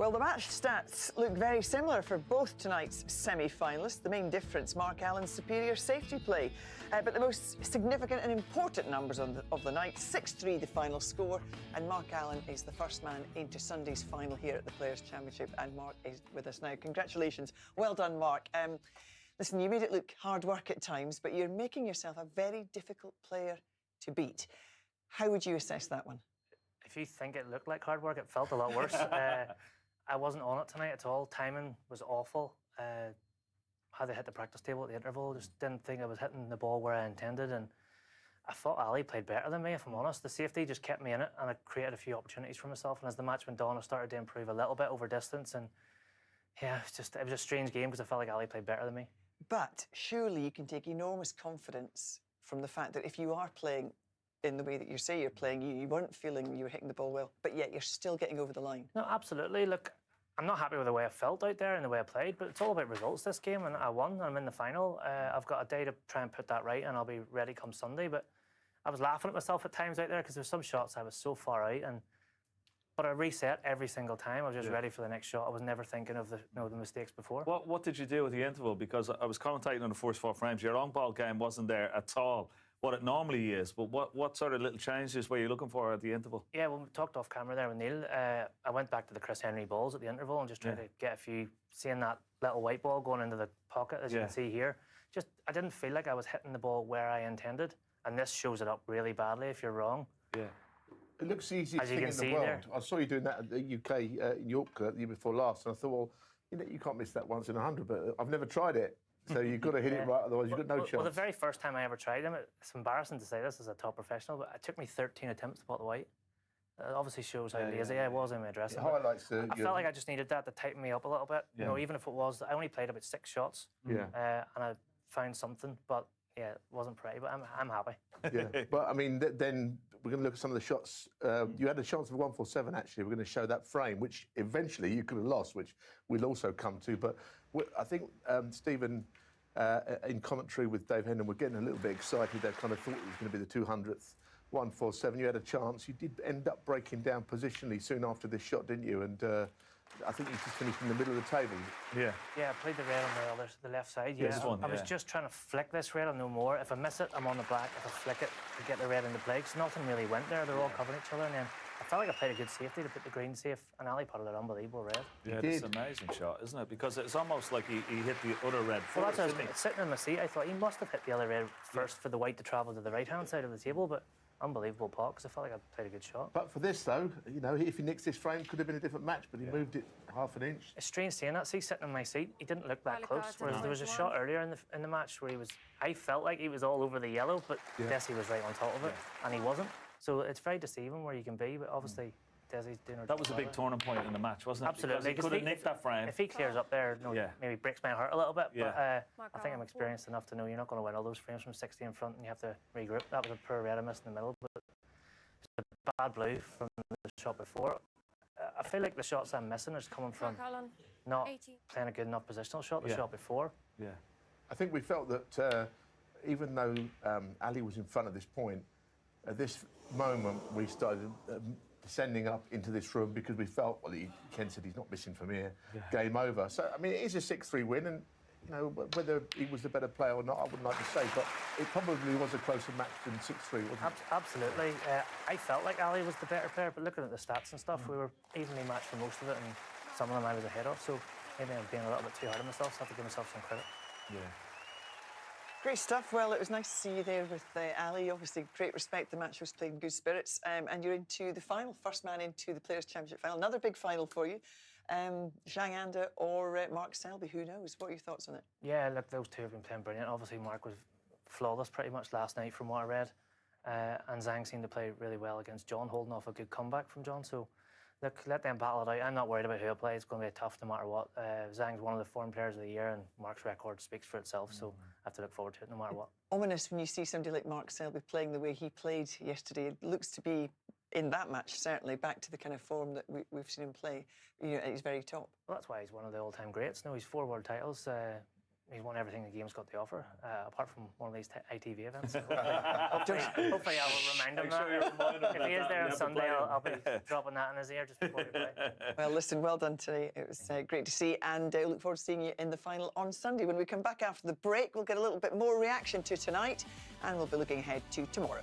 Well, the match stats look very similar for both tonight's semi-finalists. The main difference, Mark Allen's superior safety play. But the most significant and important numbers of the night, 6-3 the final score, and Mark Allen is the first man into Sunday's final here at the Players' Championship, and Mark is with us now. Congratulations. Well done, Mark. Listen, you made it look hard work at times, but you're making yourself a very difficult player to beat. How would you assess that one? If you think it looked like hard work, it felt a lot worse. I wasn't on it tonight at all. Timing was awful. Had I hit the practice table at the interval, just didn't think I was hitting the ball where I intended, and I thought Ali played better than me, if I'm honest. The safety just kept me in it, and I created a few opportunities for myself, and as the match went on, I started to improve a little bit over distance, and yeah, it was a strange game because I felt like Ali played better than me. But surely you can take enormous confidence from the fact that if you are playing in the way that you say you're playing, you weren't feeling you were hitting the ball well, but yet you're still getting over the line. No, absolutely. Look, I'm not happy with the way I felt out there and the way I played, but it's all about results this game, and I won. I'm in the final. I've got a day to try and put that right, and I'll be ready come Sunday. But I was laughing at myself at times out there because there's some shots I was so far out, but I reset every single time. I was just ready for the next shot. I was never thinking of the mistakes before. What did you do at the interval? Because I was commentating on the first 4 frames. Your long ball game wasn't there at all, what it normally is. But what sort of little changes were you looking for at the interval? Yeah, well, we talked off camera there with Neil. I went back to the Chris Henry balls at the interval and just tried to get a few, seeing that little white ball going into the pocket, as you can see here. Just, I didn't feel like I was hitting the ball where I intended, and this shows it up really badly if you're wrong. Yeah. It looks the easiest thing in the world. There. I saw you doing that at the UK in York the year before last, and I thought, well, you can't miss that once in 100, but I've never tried it. So you've got to hit it right, otherwise you've got no chance. Well, the very first time I ever tried them, it's embarrassing to say this as a top professional, but it took me 13 attempts to pot the white. It obviously shows how lazy I was in my dressing. It highlights I felt like I just needed that to tighten me up a little bit. You know, even if it was, I only played about 6 shots. And I found something, but yeah, it wasn't pretty, but I'm happy. Yeah, but I mean, then we're going to look at some of the shots. You had a chance of 147, actually. We're going to show that frame, which eventually you could have lost, which we'll also come to. But I think Stephen, in commentary with Dave Hendon, we're getting a little bit excited. They kind of thought it was going to be the 200th 147. You had a chance. You did end up breaking down positionally soon after this shot, didn't you? And I think you just finished in the middle of the table. Yeah, I played the red on the left side. Yeah, I was just trying to flick this red on no more. If I miss it, I'm on the black. If I flick it, I get the red into play. Because nothing really went there. They're all covering each other. And then I felt like I played a good safety to put the green safe, and Ali put an unbelievable red. Yeah, it's an amazing shot, isn't it? Because it's almost like he hit the other red first. Well, that's what sitting in my seat. I thought he must have hit the other red first for the white to travel to the right-hand side of the table, but unbelievable pot, because I felt like I played a good shot. But for this, though, you know, if he nicks this frame, could have been a different match, but he moved it half an inch. It's strange seeing that. See, sitting in my seat, he didn't look that close. Whereas there was a shot earlier in the match where I felt like he was all over the yellow, but Desi was right on top of it, and he wasn't. So it's very deceiving where you can be, but obviously Desi's doing her. That was a big turning point in the match, wasn't it? Absolutely. Because he could have nicked that frame. If he clears up there, maybe breaks my heart a little bit. But I think I'm experienced enough to know you're not going to win all those frames from 60 in front, and you have to regroup. That was a poor red I missed in the middle, but it's a bad blue from the shot before. I feel like the shots I'm missing is coming from not playing a good enough positional shot the shot before. Yeah. I think we felt that even though Ali was in front at this point, at this moment we started descending up into this room because we felt, well, Ken said he's not missing from here, game over. So, I mean, it is a 6-3 win, and, you know, whether he was the better player or not, I wouldn't like to say, but it probably was a closer match than 6-3, wasn't it? Absolutely. I felt like Ali was the better player, but looking at the stats and stuff, we were evenly matched for most of it, and some of them I was ahead of, so maybe I'm being a little bit too hard on myself, so I have to give myself some credit. Yeah. Great stuff. Well, it was nice to see you there with Ali. Obviously, great respect. The match was played in good spirits. And you're into the final, first man into the Players' Championship final. Another big final for you. Zhang Anda or Mark Selby, who knows? What are your thoughts on it? Yeah, look, those two have been playing brilliant. Obviously, Mark was flawless pretty much last night from what I read. And Zhang seemed to play really well against John, holding off a good comeback from John. So, look, let them battle it out. I'm not worried about who will play. It's going to be tough no matter what. Zhang's one of the form players of the year, and Mark's record speaks for itself, so I have to look forward to it no matter what. Ominous when you see somebody like Mark Selby playing the way he played yesterday. It looks to be, in that match, certainly, back to the kind of form that we've seen him play, you know, at his very top. Well, that's why he's one of the all-time greats. No, he's 4 world titles. he's won everything the game's got to offer, apart from one of these ITV events. So hopefully I will remind him that. If he is there on Sunday, I'll be dropping that in his ear just before we play. Well, listen, well done today. It was great to see, and look forward to seeing you in the final on Sunday. When we come back after the break, we'll get a little bit more reaction to tonight, and we'll be looking ahead to tomorrow.